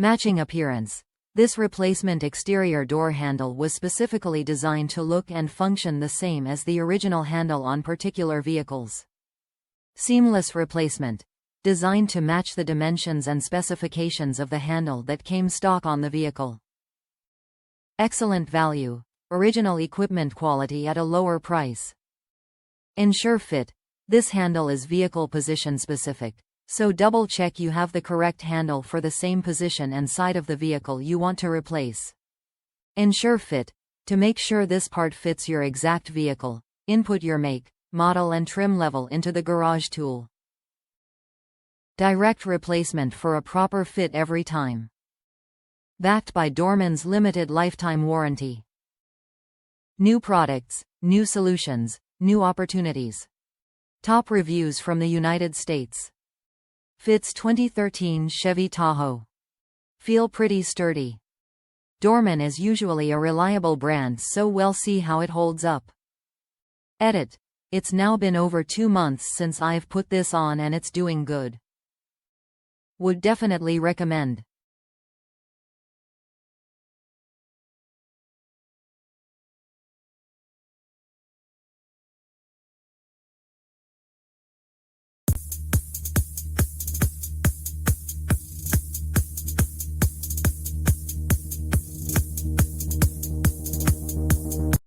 Matching appearance. This replacement exterior door handle was specifically designed to look and function the same as the original handle on particular vehicles. Seamless replacement. Designed to match the dimensions and specifications of the handle that came stock on the vehicle. Excellent value. Original equipment quality at a lower price. Ensure fit. This handle is vehicle position specific, so double check you have the correct handle for the same position and side of the vehicle you want to replace. Ensure fit. To make sure this part fits your exact vehicle, input your make, model and trim level into the garage tool. Direct replacement for a proper fit every time. Backed by Dorman's limited lifetime warranty. New products, new solutions, new opportunities. Top reviews from the United States. Fits 2013 Chevy Tahoe. Feel pretty sturdy. Dorman is usually a reliable brand, so we'll see how it holds up. Edit. It's now been over 2 months since I've put this on and it's doing good. Would definitely recommend.